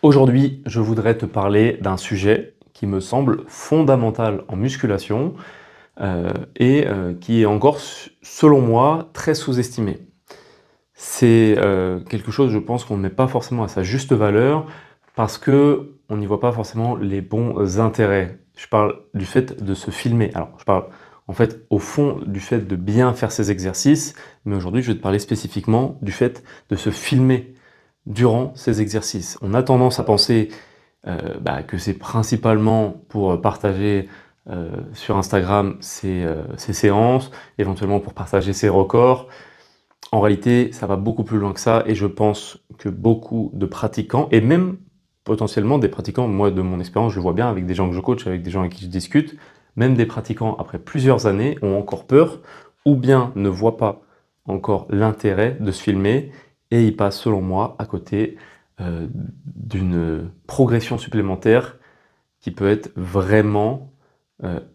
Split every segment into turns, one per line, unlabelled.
Aujourd'hui, je voudrais te parler d'un sujet qui me semble fondamental en musculation, qui est encore selon moi, très sous-estimé. C'est, quelque chose, je pense, qu'on ne met pas forcément à sa juste valeur parce qu'on n'y voit pas forcément les bons intérêts. Je parle du fait de se filmer. Alors, je parle, en fait, au fond, du fait de bien faire ses exercices, mais aujourd'hui, je vais te parler spécifiquement du fait de se filmer durant ces exercices. On a tendance à penser que c'est principalement pour partager sur Instagram ses séances, éventuellement pour partager ses records. En réalité, ça va beaucoup plus loin que ça et je pense que beaucoup de pratiquants et même potentiellement des pratiquants, moi de mon expérience, je le vois bien avec des gens que je coach, avec des gens avec qui je discute, même des pratiquants après plusieurs années ont encore peur ou bien ne voient pas encore l'intérêt de se filmer et ils passent selon moi à côté d'une progression supplémentaire qui peut être vraiment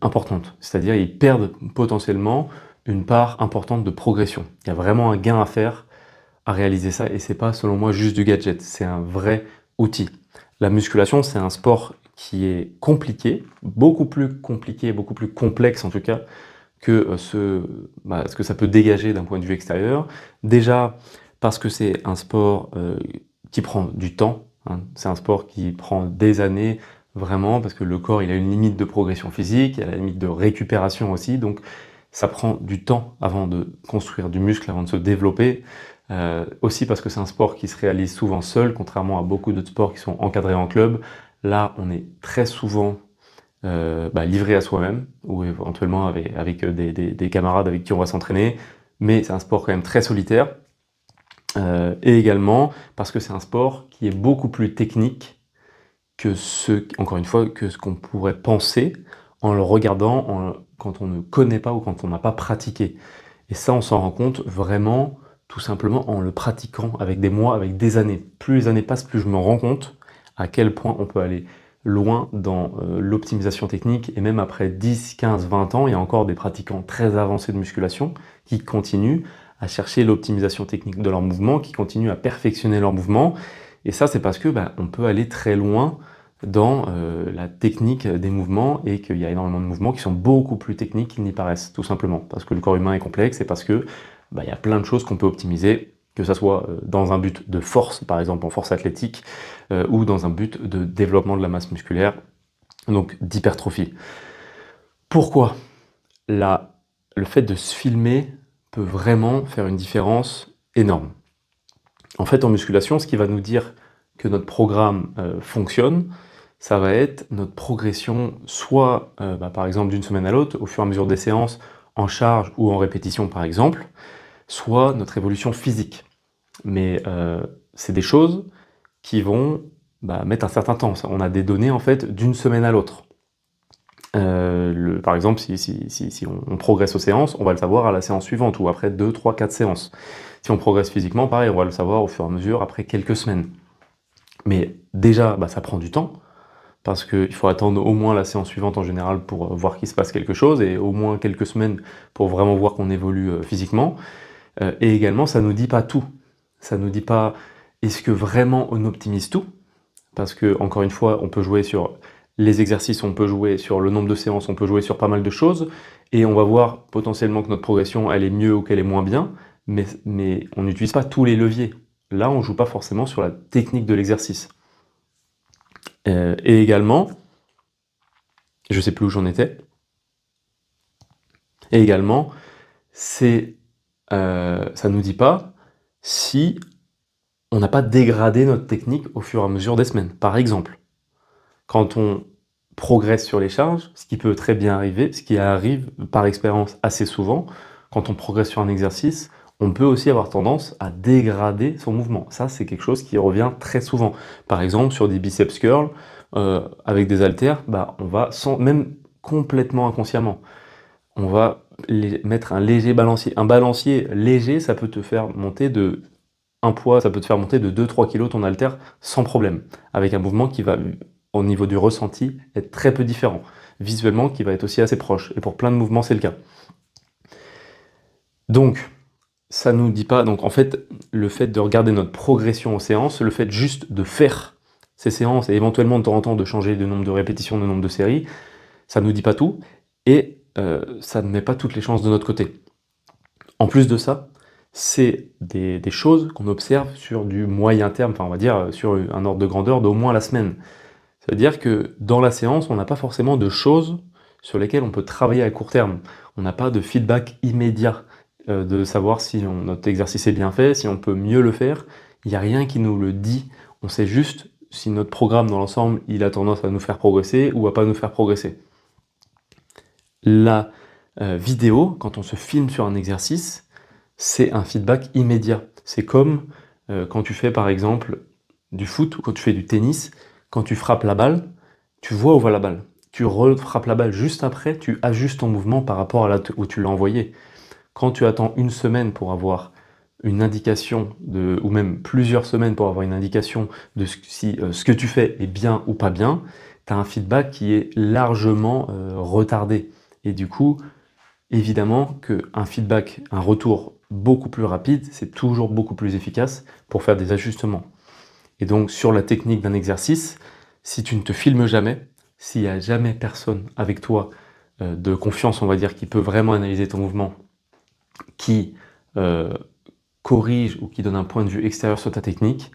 importante. C'est-à-dire ils perdent potentiellement une part importante de progression. Il y a vraiment un gain à faire à réaliser ça et c'est pas selon moi juste du gadget, c'est un vrai outil. La musculation, c'est un sport qui est compliqué, beaucoup plus complexe en tout cas que ce que ça peut dégager d'un point de vue extérieur. Déjà parce que c'est un sport qui prend du temps, hein. C'est un sport qui prend des années, vraiment, parce que le corps il a une limite de progression physique, il a la limite de récupération aussi, donc ça prend du temps avant de construire du muscle, avant de se développer. Aussi parce que c'est un sport qui se réalise souvent seul, contrairement à beaucoup d'autres sports qui sont encadrés en club. Là, on est très souvent livré à soi-même, ou éventuellement avec des camarades avec qui on va s'entraîner, mais c'est un sport quand même très solitaire, et également parce que c'est un sport qui est beaucoup plus technique encore une fois, que ce qu'on pourrait penser en le regardant, quand on ne connaît pas ou quand on n'a pas pratiqué. Et ça, on s'en rend compte vraiment, tout simplement en le pratiquant avec des mois, avec des années. Plus les années passent, plus je me rends compte à quel point on peut aller loin dans l'optimisation technique. Et même après 10, 15, 20 ans, il y a encore des pratiquants très avancés de musculation qui continuent à chercher l'optimisation technique de leur mouvement, qui continuent à perfectionner leur mouvement. Et ça, c'est parce que on peut aller très loin dans la technique des mouvements et qu'il y a énormément de mouvements qui sont beaucoup plus techniques qu'ils n'y paraissent, tout simplement. Parce que le corps humain est complexe et parce que il y a plein de choses qu'on peut optimiser, que ça soit dans un but de force, par exemple en force athlétique, ou dans un but de développement de la masse musculaire, donc d'hypertrophie. Pourquoi le fait de se filmer peut vraiment faire une différence énorme? En fait, en musculation, ce qui va nous dire que notre programme fonctionne, ça va être notre progression, soit par exemple d'une semaine à l'autre, au fur et à mesure des séances, en charge ou en répétition par exemple, soit notre évolution physique. Mais c'est des choses qui vont mettre un certain temps. On a des données en fait d'une semaine à l'autre. Par exemple, si on progresse aux séances, on va le savoir à la séance suivante ou après 2, 3, 4 séances. Si on progresse physiquement, pareil, on va le savoir au fur et à mesure après quelques semaines. Mais déjà, ça prend du temps, parce qu'il faut attendre au moins la séance suivante en général pour voir qu'il se passe quelque chose, et au moins quelques semaines pour vraiment voir qu'on évolue physiquement. Et également, ça ne nous dit pas tout. Ça ne nous dit pas, est-ce que vraiment on optimise tout? Parce que, encore une fois, on peut jouer sur les exercices, on peut jouer sur le nombre de séances, on peut jouer sur pas mal de choses, et on va voir potentiellement que notre progression, elle est mieux ou qu'elle est moins bien, mais on n'utilise pas tous les leviers. Là, on joue pas forcément sur la technique de l'exercice. Et également, je sais plus où j'en étais, et également, ça nous dit pas si on n'a pas dégradé notre technique au fur et à mesure des semaines. Par exemple, quand on progresse sur les charges, ce qui peut très bien arriver, ce qui arrive par expérience assez souvent, quand on progresse sur un exercice, on peut aussi avoir tendance à dégrader son mouvement. Ça, c'est quelque chose qui revient très souvent. Par exemple, sur des biceps curls, avec des haltères, on va, même complètement inconsciemment, on va mettre un léger balancier. Un balancier léger, ça peut te faire monter un poids, ça peut te faire monter de 2-3 kg ton haltère sans problème, avec un mouvement qui va, au niveau du ressenti, être très peu différent. Visuellement, qui va être aussi assez proche. Et pour plein de mouvements, c'est le cas. Donc, ça nous dit pas... Donc en fait, le fait de regarder notre progression aux séances, le fait juste de faire ces séances et éventuellement de temps en temps de changer le nombre de répétitions, le nombre de séries, ça ne nous dit pas tout et ça ne met pas toutes les chances de notre côté. En plus de ça, c'est des choses qu'on observe sur du moyen terme, enfin on va dire sur un ordre de grandeur d'au moins la semaine. Ça veut dire que dans la séance, on n'a pas forcément de choses sur lesquelles on peut travailler à court terme. On n'a pas de feedback immédiat de savoir si notre exercice est bien fait, si on peut mieux le faire. Il n'y a rien qui nous le dit. On sait juste si notre programme dans l'ensemble, il a tendance à nous faire progresser ou à pas nous faire progresser. La vidéo, quand on se filme sur un exercice, c'est un feedback immédiat. C'est comme quand tu fais par exemple du foot ou quand tu fais du tennis, quand tu frappes la balle, tu vois où va la balle. Tu refrappes la balle juste après, tu ajustes ton mouvement par rapport à là où tu l'as envoyé. Quand tu attends une semaine pour avoir une indication, ou même plusieurs semaines pour avoir une indication de si ce que tu fais est bien ou pas bien, tu as un feedback qui est largement retardé. Et du coup, évidemment qu'un feedback, un retour beaucoup plus rapide, c'est toujours beaucoup plus efficace pour faire des ajustements. Et donc sur la technique d'un exercice, si tu ne te filmes jamais, s'il n'y a jamais personne avec toi de confiance, on va dire, qui peut vraiment analyser ton mouvement, qui corrige ou qui donne un point de vue extérieur sur ta technique,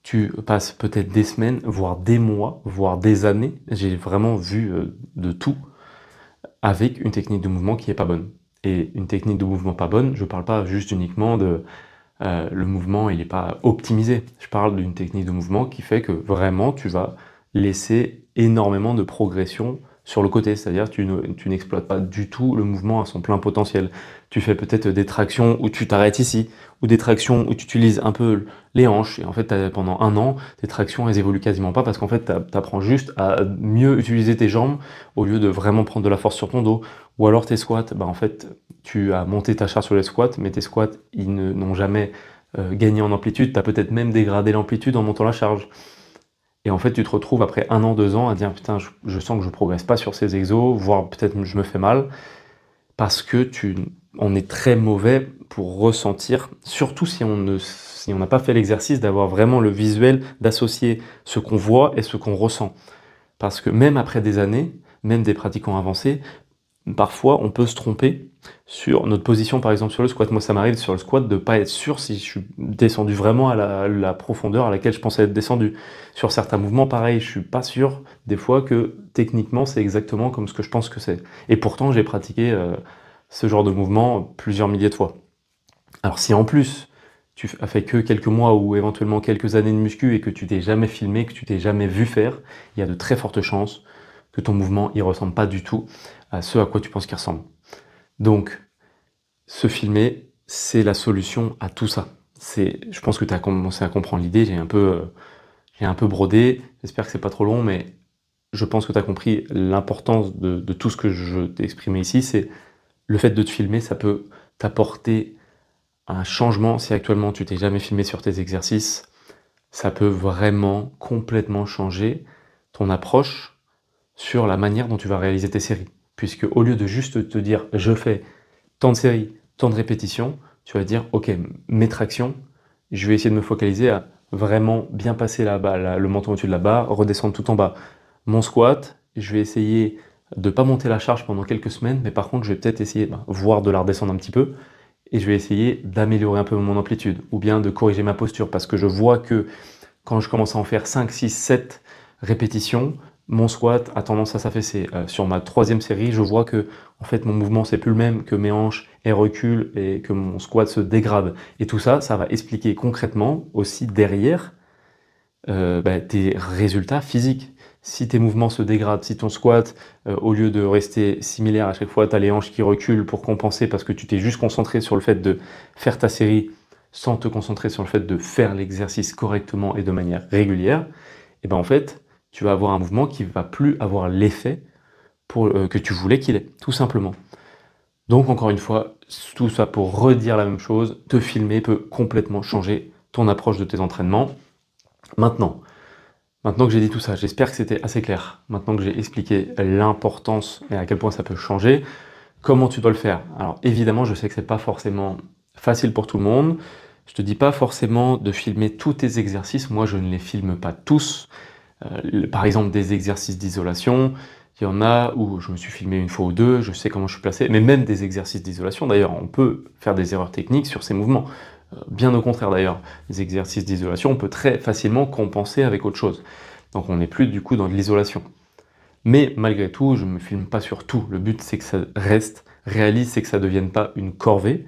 tu passes peut-être des semaines, voire des mois, voire des années, j'ai vraiment vu de tout, avec une technique de mouvement qui est pas bonne. Et une technique de mouvement pas bonne, je parle pas juste uniquement de le mouvement il n'est pas optimisé. Je parle d'une technique de mouvement qui fait que vraiment tu vas laisser énormément de progression sur le côté, c'est-à-dire tu n'exploites pas du tout le mouvement à son plein potentiel. Tu fais peut-être des tractions où tu t'arrêtes ici, ou des tractions où tu utilises un peu les hanches, et en fait pendant un an, tes tractions elles évoluent quasiment pas parce qu'en fait tu apprends juste à mieux utiliser tes jambes au lieu de vraiment prendre de la force sur ton dos. Ou alors tes squats, bah en fait tu as monté ta charge sur les squats, mais tes squats ils n'ont jamais gagné en amplitude, tu as peut-être même dégradé l'amplitude en montant la charge. Et en fait, tu te retrouves après 1 an, 2 ans à dire putain, je sens que je progresse pas sur ces exos, voire peut-être je me fais mal, parce que on est très mauvais pour ressentir, surtout si on n'a pas fait l'exercice d'avoir vraiment le visuel, d'associer ce qu'on voit et ce qu'on ressent. Parce que même après des années, même des pratiquants avancés, parfois on peut se tromper sur notre position par exemple sur le squat. Moi ça m'arrive sur le squat de pas être sûr si je suis descendu vraiment à la profondeur à laquelle je pensais être descendu. Sur certains mouvements pareil, je suis pas sûr des fois que techniquement c'est exactement comme ce que je pense que c'est. Et pourtant j'ai pratiqué ce genre de mouvement plusieurs milliers de fois. Alors si en plus tu as fait que quelques mois ou éventuellement quelques années de muscu et que tu t'es jamais filmé, que tu t'es jamais vu faire, il y a de très fortes chances que ton mouvement il ressemble pas du tout à ce à quoi tu penses qu'il ressemble. Donc, se filmer, c'est la solution à tout ça. Je pense que tu as commencé à comprendre l'idée, j'ai un peu brodé, j'espère que c'est pas trop long, mais je pense que tu as compris l'importance de tout ce que je t'ai exprimé ici, c'est le fait de te filmer, ça peut t'apporter un changement. Si actuellement tu t'es jamais filmé sur tes exercices, ça peut vraiment complètement changer ton approche sur la manière dont tu vas réaliser tes séries. Puisque au lieu de juste te dire je fais tant de séries, tant de répétitions, tu vas dire ok, mes tractions, je vais essayer de me focaliser à vraiment bien passer le menton au-dessus de la barre, redescendre tout en bas. Mon squat, je vais essayer de ne pas monter la charge pendant quelques semaines, mais par contre je vais peut-être essayer voire de la redescendre un petit peu, et je vais essayer d'améliorer un peu mon amplitude, ou bien de corriger ma posture, parce que je vois que quand je commence à en faire 5, 6, 7 répétitions, mon squat a tendance à s'affaisser. Sur ma troisième série, je vois que en fait mon mouvement c'est plus le même, que mes hanches elles reculent et que mon squat se dégrade. Et tout ça, ça va expliquer concrètement aussi derrière tes résultats physiques. Si tes mouvements se dégradent, si ton squat, au lieu de rester similaire à chaque fois, tu as les hanches qui reculent pour compenser parce que tu t'es juste concentré sur le fait de faire ta série sans te concentrer sur le fait de faire l'exercice correctement et de manière régulière, et ben en fait, tu vas avoir un mouvement qui va plus avoir l'effet que tu voulais qu'il ait, tout simplement. Donc encore une fois, tout ça pour redire la même chose, te filmer peut complètement changer ton approche de tes entraînements. Maintenant que j'ai dit tout ça, j'espère que c'était assez clair. Maintenant que j'ai expliqué l'importance et à quel point ça peut changer, comment tu dois le faire? Alors évidemment, je sais que c'est pas forcément facile pour tout le monde. Je te dis pas forcément de filmer tous tes exercices. Moi, je ne les filme pas tous. Par exemple, des exercices d'isolation, il y en a où je me suis filmé une fois ou deux, je sais comment je suis placé, mais même des exercices d'isolation, d'ailleurs, on peut faire des erreurs techniques sur ces mouvements. Bien au contraire d'ailleurs, les exercices d'isolation, on peut très facilement compenser avec autre chose. Donc on n'est plus du coup dans de l'isolation. Mais malgré tout, je ne me filme pas sur tout. Le but, c'est que ça reste réaliste, c'est que ça ne devienne pas une corvée.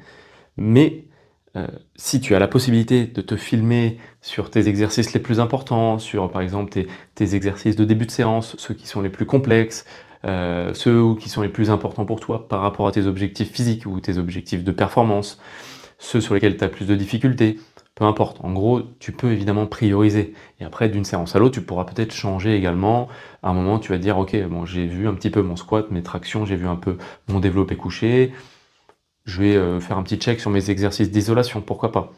Mais si tu as la possibilité de te filmer sur tes exercices les plus importants, sur par exemple tes exercices de début de séance, ceux qui sont les plus complexes, ceux qui sont les plus importants pour toi par rapport à tes objectifs physiques ou tes objectifs de performance, ceux sur lesquels tu as plus de difficultés, peu importe. En gros, tu peux évidemment prioriser. Et après, d'une séance à l'autre, tu pourras peut-être changer également. À un moment, tu vas te dire, ok, bon, j'ai vu un petit peu mon squat, mes tractions, j'ai vu un peu mon développé couché. Je vais faire un petit check sur mes exercices d'isolation, pourquoi pas.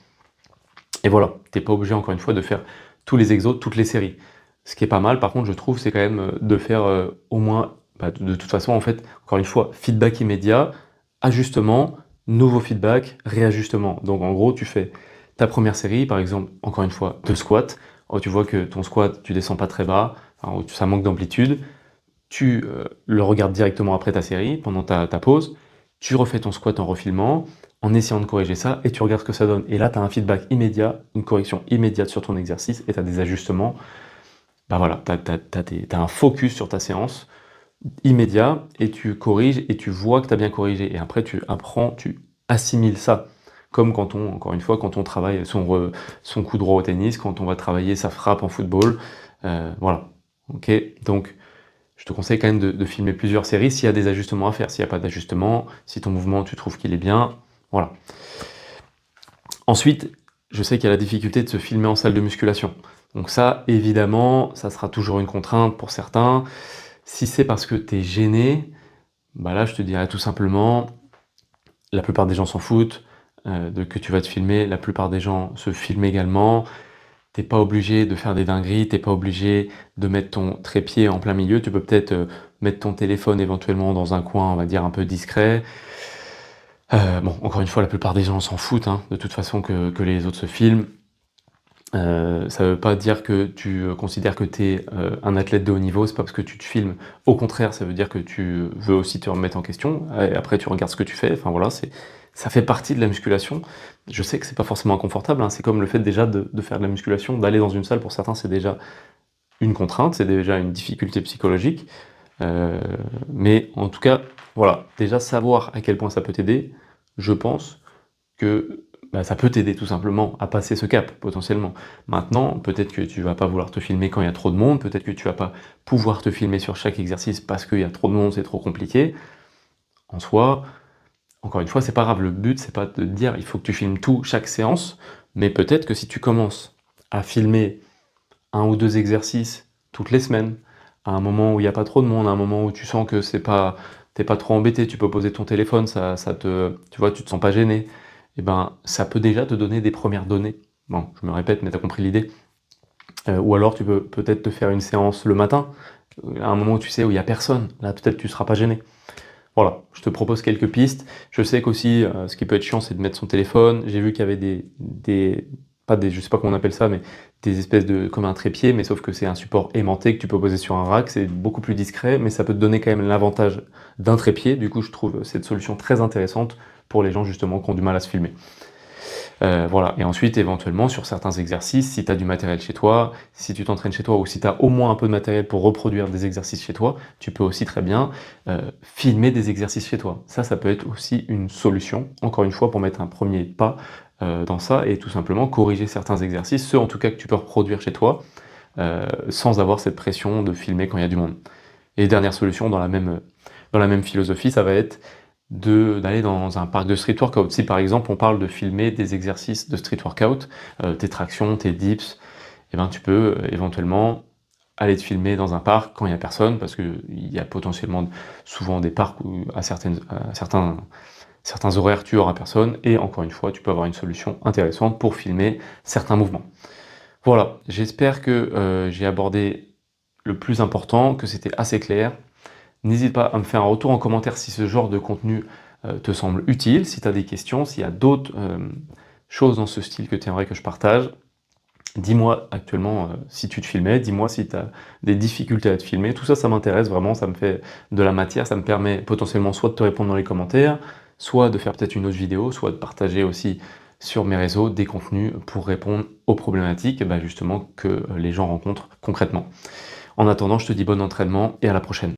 Et voilà, t'es pas obligé encore une fois de faire tous les exos, toutes les séries. Ce qui est pas mal, par contre, je trouve, c'est quand même de faire au moins, de toute façon, en fait, encore une fois, feedback immédiat, ajustement, nouveau feedback, réajustement. Donc en gros, tu fais ta première série, par exemple, encore une fois, de squat. Oh, tu vois que ton squat, tu descends pas très bas, enfin, ça manque d'amplitude. Tu le regardes directement après ta série, pendant ta pause. Tu refais ton squat en refilmant, en essayant de corriger ça, et tu regardes ce que ça donne. Et là, tu as un feedback immédiat, une correction immédiate sur ton exercice, et tu as des ajustements. Bah voilà, tu as un focus sur ta séance immédiat, et tu corriges, et tu vois que tu as bien corrigé. Et après, tu apprends, tu assimiles ça. Comme quand encore une fois, quand on travaille son coup droit au tennis, quand on va travailler sa frappe en football. Voilà. Ok. Donc, je te conseille quand même de filmer plusieurs séries s'il y a des ajustements à faire. S'il n'y a pas d'ajustement, si ton mouvement, tu trouves qu'il est bien, voilà. Ensuite, je sais qu'il y a la difficulté de se filmer en salle de musculation. Donc ça, évidemment, ça sera toujours une contrainte pour certains. Si c'est parce que tu es gêné, bah là, je te dirais tout simplement, la plupart des gens s'en foutent de que tu vas te filmer. La plupart des gens se filment également. T'es pas obligé de faire des dingueries, t'es pas obligé de mettre ton trépied en plein milieu, tu peux peut-être mettre ton téléphone éventuellement dans un coin, on va dire, un peu discret. Bon, encore une fois, la plupart des gens s'en foutent, hein, de toute façon que les autres se filment. Ça veut pas dire que tu considères que tu es un athlète de haut niveau, c'est pas parce que tu te filmes. Au contraire, ça veut dire que tu veux aussi te remettre en question, et après tu regardes ce que tu fais, enfin voilà, ça fait partie de la musculation. Je sais que c'est pas forcément inconfortable, hein, c'est comme le fait déjà de faire de la musculation, d'aller dans une salle, pour certains c'est déjà une contrainte, c'est déjà une difficulté psychologique, mais en tout cas, voilà, déjà savoir à quel point ça peut t'aider, je pense que ça peut t'aider tout simplement à passer ce cap, potentiellement. Maintenant, peut-être que tu vas pas vouloir te filmer quand il y a trop de monde, peut-être que tu vas pas pouvoir te filmer sur chaque exercice parce qu'il y a trop de monde, c'est trop compliqué. En soi, encore une fois, c'est pas grave, le but c'est pas de te dire il faut que tu filmes tout, chaque séance, mais peut-être que si tu commences à filmer un ou deux exercices toutes les semaines, à un moment où il n'y a pas trop de monde, à un moment où tu sens que t'es pas trop embêté, tu peux poser ton téléphone, tu vois, tu te sens pas gêné, et ben ça peut déjà te donner des premières données. Bon, je me répète, mais tu as compris l'idée. Ou alors tu peux peut-être te faire une séance le matin, à un moment où tu sais où il y a personne, là peut-être tu seras pas gêné. Voilà, je te propose quelques pistes. Je sais qu'aussi, ce qui peut être chiant, c'est de mettre son téléphone. J'ai vu qu'il y avait je sais pas comment on appelle ça, mais des espèces comme un trépied, mais sauf que c'est un support aimanté que tu peux poser sur un rack. C'est beaucoup plus discret, mais ça peut te donner quand même l'avantage d'un trépied. Du coup, je trouve cette solution très intéressante pour les gens justement qui ont du mal à se filmer. Voilà. Et ensuite, éventuellement, sur certains exercices, si tu as du matériel chez toi, si tu t'entraînes chez toi, ou si tu as au moins un peu de matériel pour reproduire des exercices chez toi, tu peux aussi très bien filmer des exercices chez toi. Ça peut être aussi une solution, encore une fois, pour mettre un premier pas dans ça, et tout simplement corriger certains exercices, ceux en tout cas que tu peux reproduire chez toi, sans avoir cette pression de filmer quand il y a du monde. Et dernière solution, dans la même philosophie, ça va être d'aller dans un parc de street workout. Si par exemple on parle de filmer des exercices de street workout, tes tractions, tes dips, et ben tu peux éventuellement aller te filmer dans un parc quand il n'y a personne, parce qu'il y a potentiellement souvent des parcs où à certains horaires tu auras personne, et encore une fois tu peux avoir une solution intéressante pour filmer certains mouvements. Voilà, j'espère que j'ai abordé le plus important, que c'était assez clair. N'hésite pas à me faire un retour en commentaire si ce genre de contenu te semble utile, si tu as des questions, s'il y a d'autres choses dans ce style que tu aimerais que je partage. Dis-moi actuellement, si tu te filmais, dis-moi si tu as des difficultés à te filmer. Tout ça, ça m'intéresse vraiment, ça me fait de la matière, ça me permet potentiellement soit de te répondre dans les commentaires, soit de faire peut-être une autre vidéo, soit de partager aussi sur mes réseaux des contenus pour répondre aux problématiques, bah, justement que les gens rencontrent concrètement. En attendant, je te dis bon entraînement et à la prochaine.